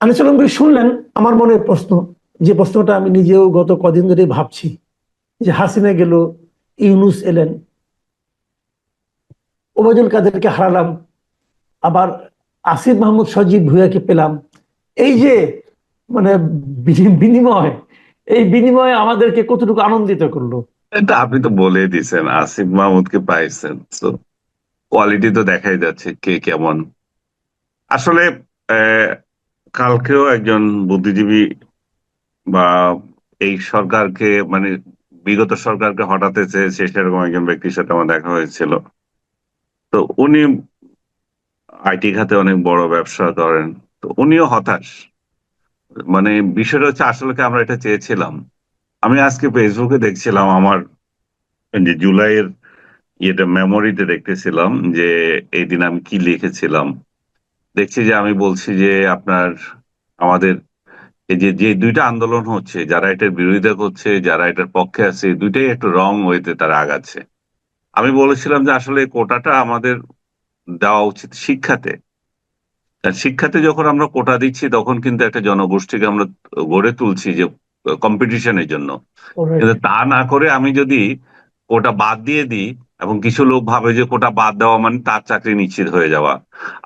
আলোচনা করে শুনলেন আমার মনের প্রশ্ন, যে প্রশ্নটা আমি নিজেও গত কদিন ধরে ভাবছি, যে হাসিনা গেল, ইউনূস এলেন, ওবায়দুল কাদেরকে হারালাম, আবার আসিফ মাহমুদ সজীব ভুঁইয়াকে পেলাম। এই যে মানে বিনিময়, এই বিনিময়ে আমাদেরকে কতটুকু আনন্দিত করলো। এটা আপনি তো বলে দিছেন, আসিফ মাহমুদকে পাইছেন, তো কোয়ালিটি তো দেখাই যাচ্ছে কে কেমন। আসলে আহ, কালকেও একজন বুদ্ধিজীবী বা এই সরকারকে মানে বিগত সরকারকে হটাতে চেয়েছে সেরকম একজন ব্যক্তির সাথে আমার দেখা হয়েছিল। তো উনি আইটি খাতে অনেক বড় ব্যবসা করেন। তো উনিও হতাশ। মানে বিষয়টা হচ্ছে আসলে কি আমরা এটা চেয়েছিলাম। আমি আজকে ফেসবুকে দেখছিলাম আমার যে জুলাইয়ের ইয়েটা মেমোরিতে দেখতেছিলাম যে এই দিন আমি কি লিখেছিলাম। দেখছি যে আমি বলছি যে আপনার আমাদের এই যে যে দুইটা আন্দোলন হচ্ছে, যারা এটার বিরোধিতা করছে যারা এটার পক্ষে আছে, দুইটাই একটু রং ওয়েতে তারা আগাচ্ছে। আমি বলেছিলাম যে আসলে কোটাটা আমাদের দেওয়া উচিত শিক্ষাতে। কারণ শিক্ষাতে যখন আমরা কোটা দিচ্ছি তখন কিন্তু একটা জনগোষ্ঠীকে আমরা গড়ে তুলছি যে কম্পিটিশনের জন্য। Alright. কিন্তু তা না করে আমি যদি কোটা বাদ দিয়ে দিই, এবং কিছু লোক ভাবে যে কোটা বাদ দেওয়া মানে তার চাকরি নিশ্চিত হয়ে যাওয়া,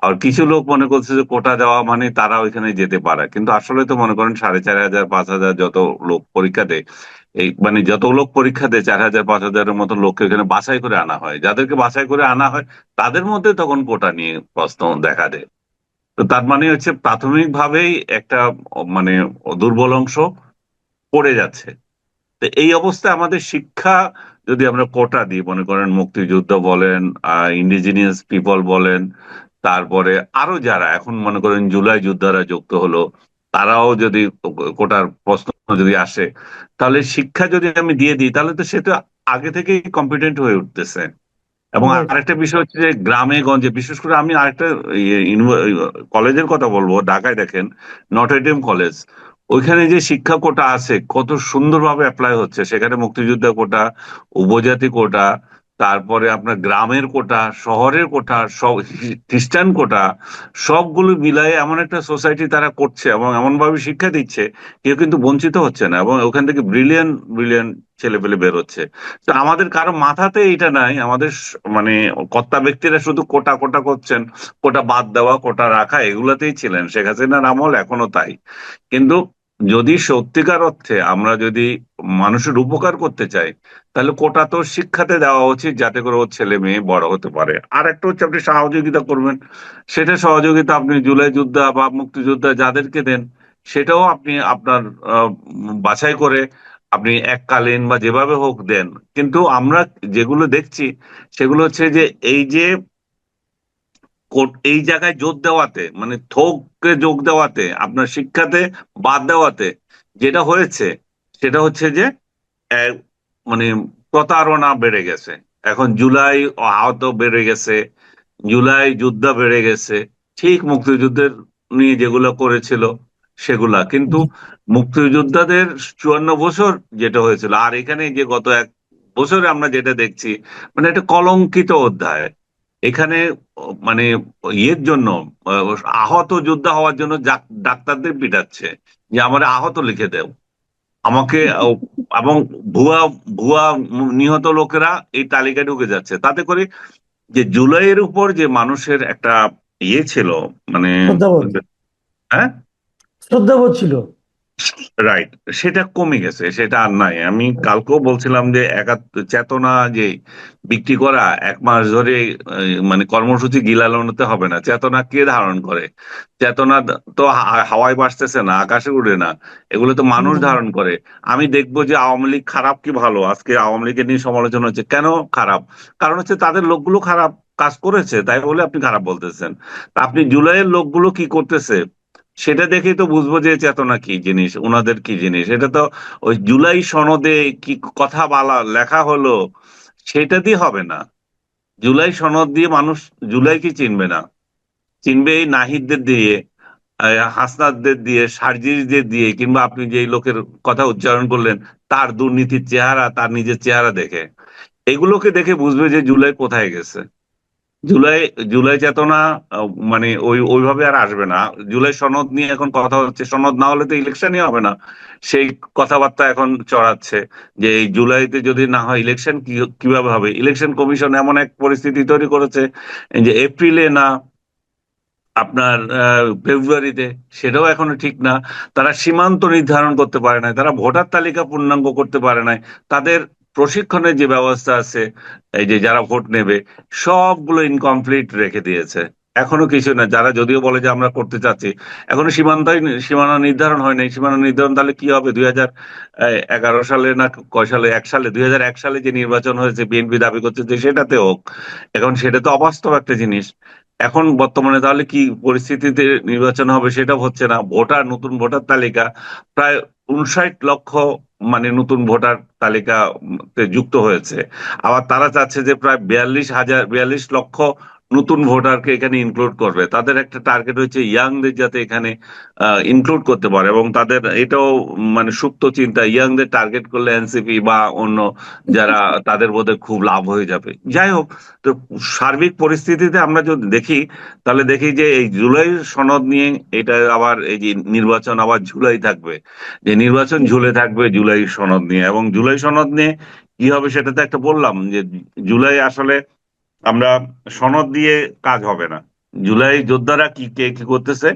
আর কিছু লোক মনে করছে যে কোটা দেওয়া মানে তারা ওইখানে যেতে পারে। কিন্তু আসলে তো মনে করেন 4,500 5,000 যত লোক পরীক্ষা দেয়, এই মানে যত লোক পরীক্ষা দেয় 4,000 5,000-এর মতো লোককে এখানে বাছাই করে আনা হয়। যাদেরকে বাছাই করে আনা হয় তাদের মধ্যে তখন কোটা নিয়ে প্রশ্ন দেখা দেয়। তো তার মানে হচ্ছে প্রাথমিকভাবেই একটা মানে দুর্বল অংশ পড়ে যাচ্ছে। তো এই অবস্থায় আমাদের শিক্ষা যদি আমরা কোটা দিই, মনে করেন মুক্তিযুদ্ধ বলেন, ইন্ডিজিনিয়াস পিপল বলেন, তারপরে আরো যারা এখন মনে করেন জুলাই যোদ্ধারা যুক্ত হলো, তারাও যদি কোটার প্রশ্ন যদি আসে, তাহলে শিক্ষা যদি আমি দিয়ে দিই তাহলে তো সেটা আগে থেকেই কম্পিটেন্ট হয়ে উঠতেছে। এবং Alright. আরেকটা বিষয় হচ্ছে যে গ্রামে গঞ্জে বিশেষ করে আমি আরেকটা কলেজের কথা বলবো, ঢাকায় দেখেন নটরডেম কলেজ, ওইখানে যে শিক্ষা কোটা আছে কত সুন্দরভাবে অ্যাপ্লাই হচ্ছে। সেখানে মুক্তিযোদ্ধা কোটা, উপজাতি কোটা, তারপরে আপনার গ্রামের কোটা, শহরের কোটা, সব খ্রিস্টান কোটা, সবগুলো মিলাই এমন একটা সোসাইটি তারা করছে এবং এমন ভাবে শিক্ষা দিচ্ছে, কেউ কিন্তু বঞ্চিত হচ্ছে না এবং ওখান থেকে ব্রিলিয়ান্ট ব্রিলিয়ান্ট ছেলে পেলে বেরোচ্ছে। তো আমাদের কারো মাথাতে এটা নাই। আমাদের মানে কর্তা ব্যক্তিরা শুধু কোটা কোটা করছেন, কোটা বাদ দেওয়া কোটা রাখা এগুলাতেই ছিলেন শেখ হাসিনার আমল, এখনো তাই। কিন্তু যদি সত্যিকার অর্থে আমরা যদি মানুষের উপকার করতে চাই, তাহলে কোটা তো শিক্ষাতে দেওয়া উচিত যাতে করে ওর ছেলে মেয়ে বড় হতে পারে। আর একটা হচ্ছে আপনি সহযোগিতা করবেন, সেটা সহযোগিতা আপনি জুলাই যোদ্ধা বা মুক্তিযোদ্ধা যাদেরকে দেন, সেটাও আপনি আপনার বাছাই করে আপনি এককালীন বা যেভাবে হোক দেন। কিন্তু আমরা যেগুলো দেখছি সেগুলো হচ্ছে যে এই যে এই জায়গায় জোর দেওয়াতে মানে থোককে যোগ দেওয়াতে, আপনার শিক্ষাতে বাদ দেওয়াতে যেটা হয়েছে সেটা হচ্ছে যে আহ, মানে প্রতারণা বেড়ে গেছে। এখন জুলাই আহত বেড়ে গেছে, জুলাই যুদ্ধ বেড়ে গেছে। ঠিক মুক্তিযুদ্ধের নিয়ে যেগুলো করেছিল সেগুলা কিন্তু, মুক্তিযোদ্ধাদের 54 বছর যেটা হয়েছিল আর এখানে যে গত 1 বছরে আমরা যেটা দেখছি, মানে একটা কলঙ্কিত অধ্যায়। এখানে মানে ইয়ের জন্য আহত যোদ্ধা হওয়ার জন্য ডাক্তারদের পিটাচ্ছে যে আমার আহত লিখে দেও আমাকে, এবং ভুয়া ভুয়া নিহত লোকেরা এই তালিকায় ঢুকে যাচ্ছে। তাতে করে যে জুলাইয়ের উপর যে মানুষের একটা ইয়ে ছিল, মানে শ্রদ্ধাবোধ, হ্যাঁ, শ্রদ্ধাবোধ ছিল। রাইট, সেটা কমে গেছে, সেটা আর নাই। আমি কালকেও বলছিলাম যে চেতনা যে বিক্রি করা 1 মাস ধরে মানে কর্মসূচি গিলানোতে হবে না। চেতনা কে ধারণ করে? চেতনা তো হাওয়ায় ভাসতেছে না, আকাশে উড়ে না, এগুলো তো মানুষ হুম। ধারণ করে। আমি দেখবো যে আওয়ামী লীগ খারাপ কি ভালো, আজকে আওয়ামী লীগের নিয়ে সমালোচনা হচ্ছে কেন খারাপ? কারণ হচ্ছে তাদের লোকগুলো খারাপ কাজ করেছে তাই বলে আপনি খারাপ বলতেছেন। তা আপনি জুলাইয়ের লোকগুলো কি করতেছে সেটা দেখেই তো বুঝবো যে চেতনা কি জিনিস, ওনাদের কি জিনিস। এটা তো ওই জুলাই সনদে কি কথা বলা লেখা হলো সেটা দিয়ে হবে না। জুলাই সনদ দিয়ে মানুষ জুলাই কি চিনবে না? চিনবে এই নাহিদদের দিয়ে, হাসনাদদের দিয়ে, সার্জিসদের দিয়ে, কিংবা আপনি যে লোকের কথা উচ্চারণ করলেন তার দুর্নীতির চেহারা, তার নিজের চেহারা দেখে, এগুলোকে দেখে বুঝবে যে জুলাই কোথায় গেছে। জুলাই জুলাই চেতনা মানে ওইভাবে আর আসবে না। জুলাই সনদ নিয়ে এখন কথা হচ্ছে, সনদ না হলে তো ইলেকশনই হবে না। সেই কথাবার্তা এখন চড়াচ্ছে যে এই জুলাইতে যদি না হয় ইলেকশন কিভাবে হবে। ইলেকশন কমিশন এমন এক পরিস্থিতি তৈরি করেছে যে এপ্রিলে না আপনার ফেব্রুয়ারিতে, সেটাও এখনো ঠিক না। তারা সীমান্ত নির্ধারণ করতে পারে নাই, তারা ভোটার তালিকা পূর্ণাঙ্গ করতে পারে নাই। তাদের প্রশিক্ষণের যে ব্যবস্থা আছে, এই যে যারা ভোট নেবে, সবগুলো ইনকমপ্লিট রেখে দিয়েছে। এখনো কিছু না, যারা যদিও বলে যে আমরা করতে চাচ্ছি, এখনো সীমানা নির্ধারণ হয় নাই। সীমানা নির্ধারণ তাহলে কি হবে? 2011 সালে না কয় সালে, 1 সালে, 2001 সালে যে নির্বাচন হয়েছে, বিএনপি দাবি করছে যে সেটাতে হোক। এখন সেটা তো অবাস্তব একটা জিনিস। এখন বর্তমানে তাহলে কি পরিস্থিতিতে নির্বাচন হবে সেটা হচ্ছে না। নতুন ভোটার তালিকা প্রায় 59 লক্ষ মানে নতুন ভোটার তালিকা যুক্ত হয়েছে। আবার তারা চাচ্ছে যে প্রায় 42 লক্ষ নতুন ভোটারকে এখানে ইনক্লুড করবে। তাদের একটা টার্গেট হচ্ছে ইয়াংদের যাতে এখানে ইনক্লুড করতে পারে, এবং তাদের এটাও মানে সুপ্ত চিন্তা, ইয়াংদের টার্গেট করলে এনসিপি বা অন্য যারা, তাদের বোধহয় খুব লাভ হয়ে যাবে। যাই হোক, তো সার্বিক পরিস্থিতিতে আমরা যদি দেখি, তাহলে দেখি যে এই জুলাই সনদ নিয়ে এটা আবার এই যে নির্বাচন আবার ঝুলাই থাকবে, যে নির্বাচন ঝুলে থাকবে জুলাই সনদ নিয়ে। এবং জুলাই সনদ নিয়ে কি হবে সেটা তো একটা বললাম, যে জুলাই আসলে আমরা সনদ দিয়ে কাজ হবে না। জুলাই যোদ্ধারা কে কি করতেছে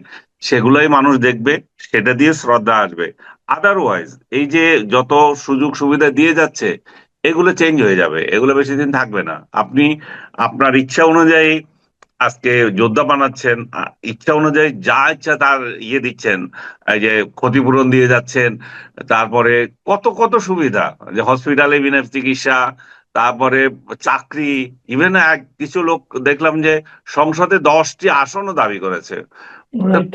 সেগুলাই মানুষ দেখবে, সেটা দিয়ে শ্রদ্ধা আসবে। আদারওয়াইজ এই যে যত সুযোগ সুবিধা দিয়ে যাচ্ছে, এগুলো চেঞ্জ হয়ে যাবে, এগুলো বেশি দিন থাকবে না। আপনি আপনার ইচ্ছা অনুযায়ী আজকে যোদ্ধা বানাচ্ছেন, ইচ্ছা অনুযায়ী যা ইচ্ছা তার দিচ্ছেন, এই যে ক্ষতিপূরণ দিয়ে যাচ্ছেন। তারপরে কত কত সুবিধা, যে হসপিটালে বিনা চিকিৎসা, তারপরে চাকরি। ইভেন কিছু লোক দেখলাম যে সংসদে 10টি আসনও দাবি করেছে। তা রাইট।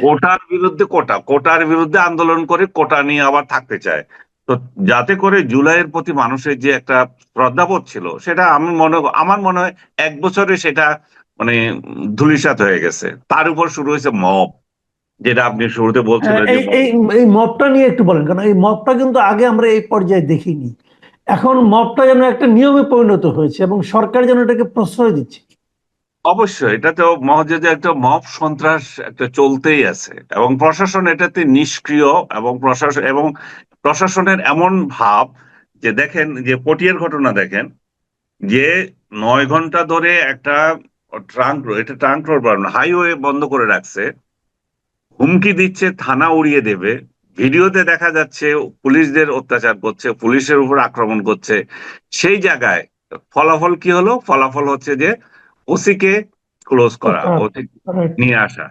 কোটার বিরুদ্ধে আন্দোলন করে কোটা নিয়ে আবার থাকতে চায়। তো যাতে করে জুলাইয়ের প্রতি মানুষের যে একটা শ্রদ্ধাবোধ ছিল, সেটা আমার মনে হয় 1 বছরে সেটা মানে ধূলিসাৎ হয়ে গেছে। তার উপর শুরু হয়েছে মব, যেটা আপনি শুরুতে বলছিলেন যে এই মব। এই এই মবটা নিয়ে একটু বলেন, কারণ এই মবটা কিন্তু আগে আমরা এই পর্যায়ে দেখিনি। এখন মবটা যেন একটা নিয়মে পরিণত হয়েছে এবং সরকার যেন এটাকে প্রশ্রয় দিচ্ছে। অবশ্যই এটা তো মহাজের একটা মব সন্ত্রাস একটা চলতেই আছে, এবং প্রশাসন এটাতে নিষ্ক্রিয়। এবং প্রশাসনের এমন ভাব, যে দেখেন যে পটিয়ার ঘটনা দেখেন, যে 9 ঘন্টা ধরে একটা ট্রাঙ্ক রোড, হাইওয়ে বন্ধ করে রাখছে, হুমকি দিচ্ছে থানা উড়িয়ে দেবে। ভিডিওতে দেখা যাচ্ছে পুলিশদের অত্যাচার করছে, পুলিশের উপর আক্রমণ করছে। সেই জায়গায় ফলাফল কি হলো? ফলাফল হচ্ছে যে ওসিকে ক্লোজ করা, ওসি রাইট। নিয়ে আসা।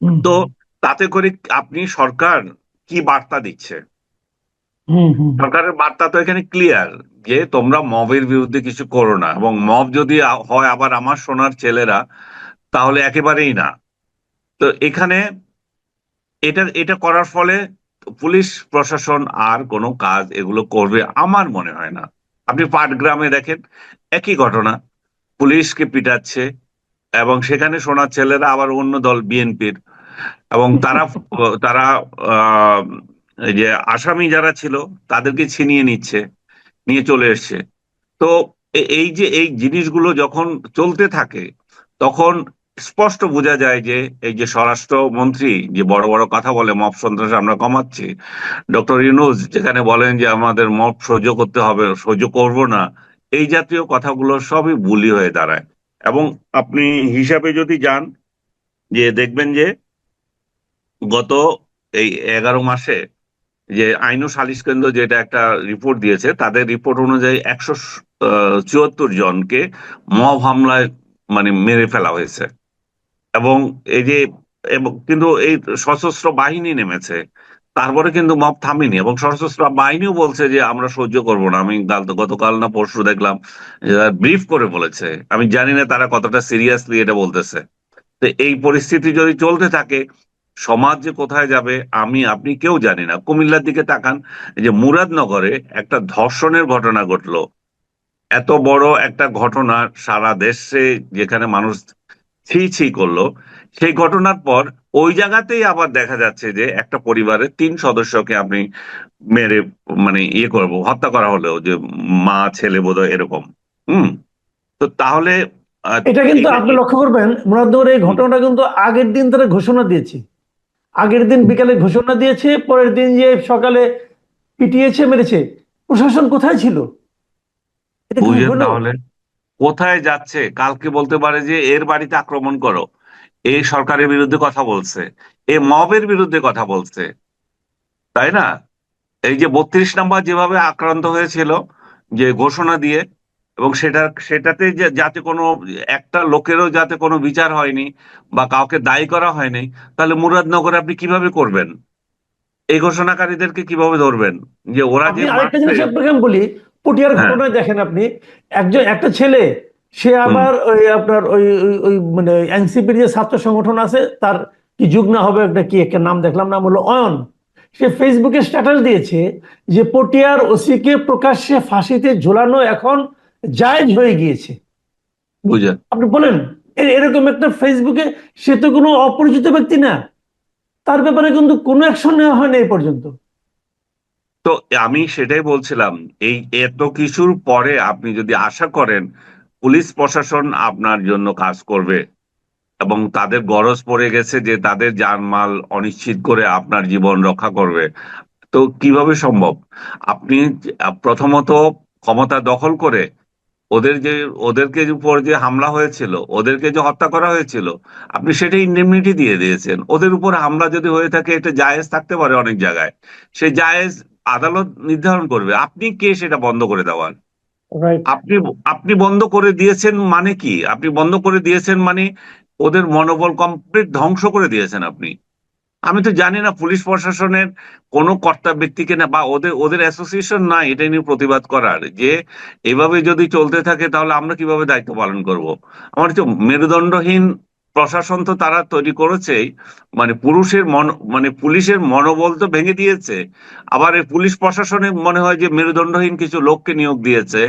হুম তো তাতে করে আপনি সরকার কি বার্তা দিচ্ছে? হুম হুম। সরকারের বার্তা তো এখানে ক্লিয়ার, যে তোমরা মবের বিরুদ্ধে কিছু করো না, এবং মব যদি হয় আবার আমার সোনার ছেলেরা, তাহলে একেবারেই না। তো এখানে এটা এটা করার ফলে পুলিশ প্রশাসন আর কোনো কাজ এগুলো করবে আমার মনে হয় না। আপনি পাটগ্রামে দেখেন, একই ঘটনা, পুলিশকে পিটাচ্ছে, এবং সেখানে সোনার ছেলেরা আবার অন্য দল, বিএনপির, এবং তারা তারা আহ এই যে আসামি যারা ছিল তাদেরকে ছিনিয়ে নিচ্ছে, নিয়ে চলে এসছে। তো এই যে এই জিনিসগুলো যখন চলতে থাকে, তখন স্পষ্ট বোঝা যায় যে এই যে স্বরাষ্ট্রমন্ত্রী যে বড় বড় কথা বলে মব সন্ত্রাস আমরা কমাচ্ছি, ডক্টর ইউনূস যেখানে বলেন যে আমাদের মব সহ্য করতে হবে, সহ্য করব না, এই জাতীয় কথাগুলো সবই বুলি হয়ে দাঁড়ায়। এবং আপনি হিসাবে যদি যান, যে দেখবেন যে গত এই 11 মাসে যে আইন ও সালিশ কেন্দ্র যেটা একটা রিপোর্ট দিয়েছে, তাদের রিপোর্ট অনুযায়ী 174 জনকে মব হামলায় মানে মেরে ফেলা হয়েছে। এবং এই যে কিন্তু এই সশস্ত্র বাহিনী নেমেছে, তারপরে কিন্তু মব থামেনি, এবং সশস্ত্র বাহিনীও বলছে যে আমরা সহ্য করব না। আমি গতকাল না পরশু দেখলাম ব্রিফ করে বলেছে, আমি জানি না তারা কতটা সিরিয়াসলি এটা বলতেছে। তো এই পরিস্থিতি যদি চলতে থাকে, সমাজ যে কোথায় যাবে আমি আপনি কেউ জানি না। কুমিল্লার দিকে তাকান, এই যে মুরাদনগরে একটা ধর্ষণের ঘটনা ঘটলো, এত বড় একটা ঘটনা সারা দেশে, যেখানে মানুষ ছি ছি করলো। সেই ঘটনার পর ওই জায়গাতেই আবার দেখা যাচ্ছে যে একটা পরিবারের 3 সদস্যকে আপনি মেরে মানে হত্যা করা হলো, যে মা ছেলে বোধহয় এরকম। হুম। তো তাহলে এটা কিন্তু এটা আপনি লক্ষ্য করবেন মুরাদনগরের এই ঘটনাটা কিন্তু আগের দিন তারা ঘোষণা দিয়েছে, আগের দিন বিকালে ঘোষণা দিয়েছে, পরের দিন যে সকালে পিটিয়েছে মেরেছে, প্রশাসন কোথায় ছিল? এটা কি বুঝেন হলো? তাহলে কোথায় যাচ্ছে? কালকে বলতে পারে যে এর বাড়িতে আক্রমণ করো, এই সরকারের বিরুদ্ধে কথা বলছে, এ মবের বিরুদ্ধে কথা বলছে, তাই না? এই যে 32 নম্বর যেভাবে আক্রান্ত হয়েছিল যে ঘোষণা দিয়ে, এবং সেটাতে যাতে কোনো একটা লোকেরও যাতে কোনো বিচার হয়নি বা কাউকে দায়ী করা হয়নি, তাহলে মুরাদনগরে আপনি কিভাবে করবেন? এই ঘোষণাকারীদেরকে কিভাবে ধরবেন যে ওরা যে আপনি আরেকটা মারছে? জিনিস আপনাকে আমি বলি, পটিয়ার হ্যাঁ। ঘটনায় দেখেন আপনি, একটা ছেলে, সে হুম। আবার ওই আপনার ওই মানে এনসিপির যে ছাত্র সংগঠন আছে তার কি যুগ্না হবে একটা, কি একটা নাম দেখলাম, নাম হলো অয়ন। সে ফেসবুকে স্ট্যাটাস দিয়েছে যে পটিয়ার ওসিকে প্রকাশ্যে ফাঁসিতে ঝোলানো এখন জায়েজ হয়ে গিয়েছে। বুঝেন। আপনি বলেন, এরকম একটা ফেসবুকে, সে তো কোনো অপরিচিত ব্যক্তি না, তার ব্যাপারে কিন্তু কোনো অ্যাকশন নেওয়া হয়নি এই পর্যন্ত। তো আমি সেটাই বলছিলাম, এই এত কিছুর পরে আপনি যদি আশা করেন পুলিশ প্রশাসন আপনার জন্য কাজ করবে এবং তাদের গরজ পড়ে গেছে যে তাদের জানমাল অনিশ্চিত করে আপনার জীবন রক্ষা করবে, তো কিভাবে সম্ভব? আপনি প্রথমত ক্ষমতা দখল করে ওদেরকে উপর যে হামলা হয়েছিল, ওদেরকে যে হত্যা করা হয়েছিল, আপনি সেটা ইন্ডেমনিটি দিয়ে দিয়েছেন। ওদের উপর হামলা যদি হয়ে থাকে এটা জায়েজ থাকতে পারে অনেক জায়গায়, সে জায়েজ আদালত নির্ধারণ করবে। আপনি কে সেটা বন্ধ করে দেওয়ার? রাইট। আপনি আপনি বন্ধ করে দিয়েছেন মানে কি? আপনি বন্ধ করে দিয়েছেন মানে ওদের মনোবল কমপ্লিট ধ্বংস করে দিয়েছেন আপনি। আমি তো জানি না পুলিশ প্রশাসনের কোনো কর্তা ব্যক্তিকে না, বা ওদের ওদের অ্যাসোসিয়েশন না এটা নিয়ে প্রতিবাদ করার, যে এভাবে যদি চলতে থাকে তাহলে আমরা কিভাবে দায়িত্ব পালন করব? আমার তো মেরুদণ্ডহীন প্রশাসন তো তারা তৈরি করেছেই, মানে মানে পুলিশের মনোবল তো ভেঙে দিয়েছে। আবার এই পুলিশ প্রশাসনে মনে হয় যে মেরুদণ্ডহীন কিছু লোককে নিয়োগ দিয়েছে,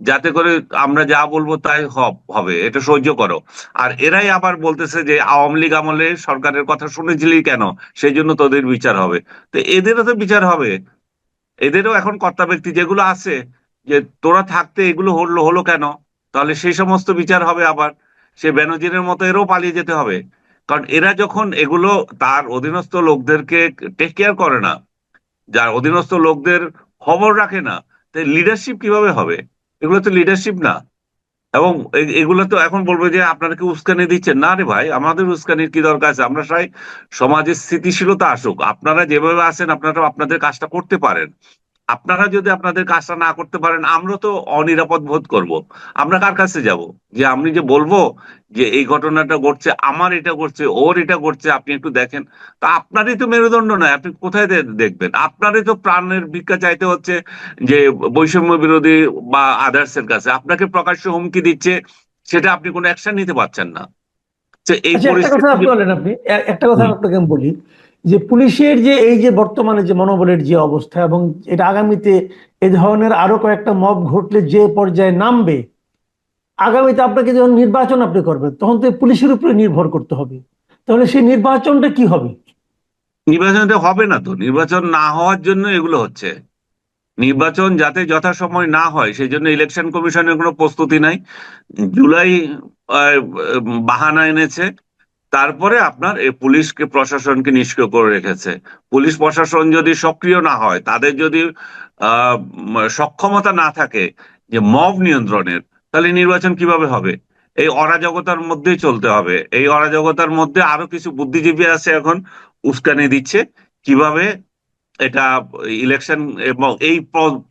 যাতে করে আমরা যা বলবো তাই হবে, এটা সহ্য করো। আর এরাই আবার বলতেছে যে আওয়ামী লীগ আমলে সরকারের কথা শুনেছিলি কেন, সেই জন্য তোদের বিচার হবে। তো এদেরও তো বিচার হবে, এদেরও এখন কর্তা ব্যক্তি যেগুলো আছে, যে তোরা থাকতে এগুলো হলো হলো কেন, তাহলে সেই সমস্ত বিচার হবে আবার। সে বেনজিরের মতো এরও পালিয়ে যেতে হবে, কারণ এরা যখন এগুলো তার অধীনস্থ লোকদেরকে টেক কেয়ার করে না, যার অধীনস্থ লোকদের খবর রাখে না, তাই লিডারশিপ কিভাবে হবে? এগুলো তো লিডারশিপ না। এবং এগুলো তো এখন বলবো যে আপনারা কি উস্কানি দিচ্ছেন? না রে ভাই, আমাদের উস্কানির কি দরকার আছে? আমরা চাই সমাজের স্থিতিশীলতা আসুক। আপনারা যেভাবে আছেন আপনারা আপনাদের কাজটা করতে পারেন। আপনারা যদি আপনাদের কাজটা না করতে পারেন, আমরা তো অনিরাপদ বোধ করব। আমরা কার কাছে যাব? যে আমি যে বলবো যে এই ঘটনাটা ঘটছে, আমার এটা ঘটছে, ওর এটা ঘটছে, আপনি একটু দেখেন। তা আপনারই তো মেরুদণ্ড নয়, আপনি কোথায় দেখবেন? আপনারই তো প্রাণের ভিক্ষা চাইতে হচ্ছে যে বৈষম্য বিরোধী বা আদার্স এর কাছে। আপনাকে প্রকাশ্য হুমকি দিচ্ছে, সেটা আপনি কোনো অ্যাকশন নিতে পারছেন না। তো এই আচ্ছা, একটা কথা পরিস্থিতি আপনি বলেন, আপনি একটা কথা হুম। আপনাকে আমি বলি, যে পুলিশের যে এই যে বর্তমানে যে মনোবলের যে অবস্থা, এবং এটা আগামীতে এই ধরনের আরো কয়েকটা মব ঘটলে যে পর্যায়ে নামবে, আগামীতে আপনাকে যখন নির্বাচন আপনি করবেন তখন তো এই পুলিশের উপরে নির্ভর করতে হবে, তাহলে সেই নির্বাচনটা কি হবে? নির্বাচনটা হবে না, তো নির্বাচন না হওয়ার জন্য এগুলো হচ্ছে। নির্বাচন যাতে যথাসময় না হয় সেই জন্য ইলেকশন কমিশনের কোনো প্রস্তুতি নাই। জুলাই আহ, বাহানা এনেছে, তারপরে আপনার এই পুলিশকে প্রশাসনকে নিষ্ক্রিয় করে রেখেছে। পুলিশ প্রশাসন যদি সক্রিয় না হয়, তাদের যদি সক্ষমতা না থাকে যে মব নিয়ন্ত্রণের, তাহলে নির্বাচন কিভাবে হবে? এই অরাজকতার মধ্যেই চলতে হবে। এই অরাজকতার মধ্যে আরো কিছু বুদ্ধিজীবী আছে এখন উস্কানি দিচ্ছে কিভাবে এটা ইলেকশন এবং এই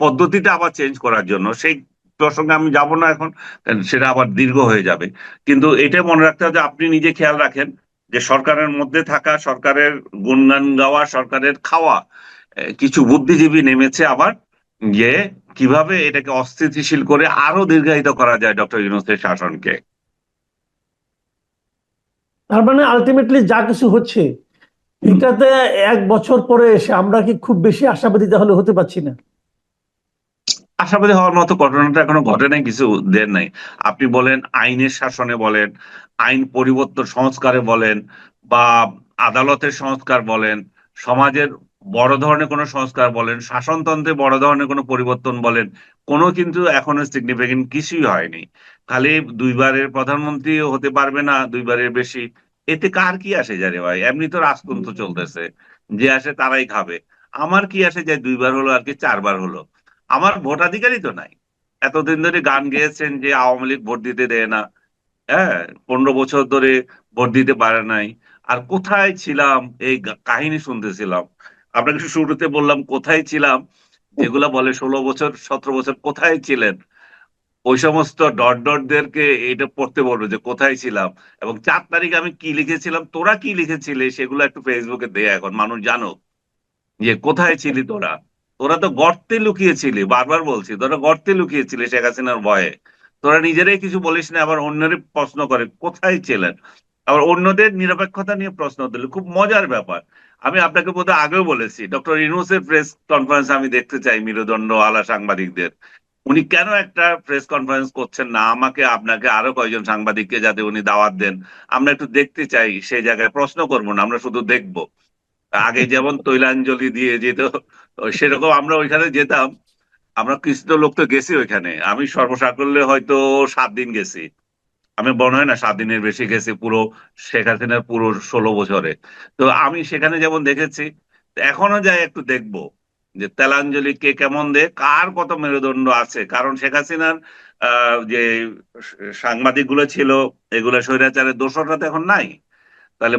পদ্ধতিটা আবার চেঞ্জ করার জন্য। সেই প্রসঙ্গে আমি যাব না এখন, কারণ সেটা আবার দীর্ঘ হয়ে যাবে। কিন্তু এটা মনে রাখতে হবে যে আপনি নিজে খেয়াল রাখেন যে সরকারের মধ্যে থাকা, সরকারের গুণগান গাওয়া, সরকারের খাওয়া কিছু বুদ্ধিজীবী নেমেছে আবার, যে কিভাবে এটাকে অস্থিতিশীল করে আরো দীর্ঘায়িত করা যায় ডক্টর ইউনূসের শাসনকে। তার মানে আলটিমেটলি যা কিছু হচ্ছে হুম। এটাতে 1 বছর পরে এসে আমরা কি খুব বেশি আশাবাদী তাহলে হতে পারছি না? আশাবাদী হওয়ার মতো ঘটনাটা এখনো ঘটে নাই, কিছু দেন নাই। আপনি বলেন আইনের শাসনে বলেন, আইন পরিবর্তন সংস্কারে বলেন, বা আদালতের সংস্কার বলেন, সমাজের বড় ধরনের কোনো সংস্কার বলেন, শাসনতন্ত্রে বড় ধরনের কোনো পরিবর্তন বলেন, কোনো কিন্তু এখনো সিগনিফিকেন্ট কিছুই হয়নি। খালি দুইবারের প্রধানমন্ত্রী হতে পারবে না, দুইবারের বেশি, এতে কার কি আসে যায় রে ভাই? এমনি তো রাজতন্ত্র চলতেছে, যে আসে তারাই খাবে। আমার কি আসে যায় দুইবার হলো আর কি চারবার হলো, আমার ভোটাধিকারই তো নাই। এতদিন ধরে গান গেয়েছেন যে আওয়ামী লীগ ভোট দিতে দেয় না, হ্যাঁ, 15 বছর ধরে ভোট দিতে পারে নাই। আর কোথায় ছিলাম এই কাহিনী শুনতেছিলাম, আপনাকে শুরুতে বললাম কোথায় ছিলাম, যেগুলা বলে 16 বছর 17 বছর কোথায় ছিলেন, ওই সমস্ত ডট ডটদেরকে এটা পড়তে বলবো যে কোথায় ছিলাম, এবং 4 তারিখ আমি কি লিখেছিলাম, তোরা কি লিখেছিলে সেগুলো একটু ফেসবুকে দে, এখন মানুষ জানো যে কোথায় ছিলি তোরা। তোরা তো গর্তে লুকিয়েছিলি, বারবার বলছি, তোরা গর্তে লুকিয়েছিলি শেখ হাসিনার ভয়ে। তোরা নিজেরাই কিছু বলিস না, আবার অন্যের প্রশ্ন করে কোথায় ছিলেন, আবার অন্যদের নিরপেক্ষতা নিয়ে প্রশ্ন দিল, খুব মজার ব্যাপার। আমি আপনাকে বোধহয় আগেও বলেছি, ডক্টর ইউনূসের প্রেস কনফারেন্স আমি দেখতে চাই, মেরুদণ্ড আলা সাংবাদিকদের। উনি কেন একটা প্রেস কনফারেন্স করছেন না, আমাকে আপনাকে আরো কয়েকজন সাংবাদিককে যাতে উনি দাওয়াত দেন, আমরা একটু দেখতে চাই। সেই জায়গায় প্রশ্ন করবো না, আমরা শুধু দেখবো। আগে যেমন তৈলাঞ্জলি দিয়ে যেত, সেরকম আমরা ওইখানে যেতাম। আমরা কৃষ্ণ লোক তো গেছি ওইখানে, আমি সর্বসাকুল্যে হয়তো 7 দিন গেছি। আমি মনে হয় না 7 দিনের বেশি গেছি পুরো শেখ হাসিনার পুরো 16 বছরে। তো আমি সেখানে যেমন দেখেছি, এখনো যাই একটু দেখবো যে তেলাঞ্জলি কে কেমন দেয়, কার কত মেরুদণ্ড আছে। কারণ শেখ হাসিনার যে সাংবাদিক গুলো ছিল, এগুলো স্বৈরাচারের দোসররা তো এখন নাই। তাহলে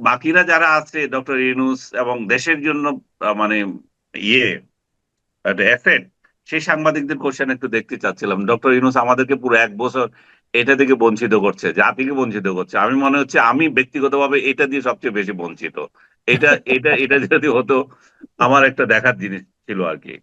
বাকিরা যারা আছে, ডক্টর ইউনূস এবং দেশের জন্য মানে ইয়ে একটা অ্যাসেট, সেই সাংবাদিকদের কোশ্চেন একটু দেখতে চাচ্ছিলাম। ডক্টর ইউনূস আমাদেরকে পুরো 1 বছর এটা থেকে বঞ্চিত করছে, জাতিকে বঞ্চিত করছে। আমি মনে হচ্ছে আমি ব্যক্তিগতভাবে এটা দিয়ে সবচেয়ে বেশি বঞ্চিত। এটা এটা এটা যদি হতো, আমার একটা দেখার জিনিস ছিল আর কি।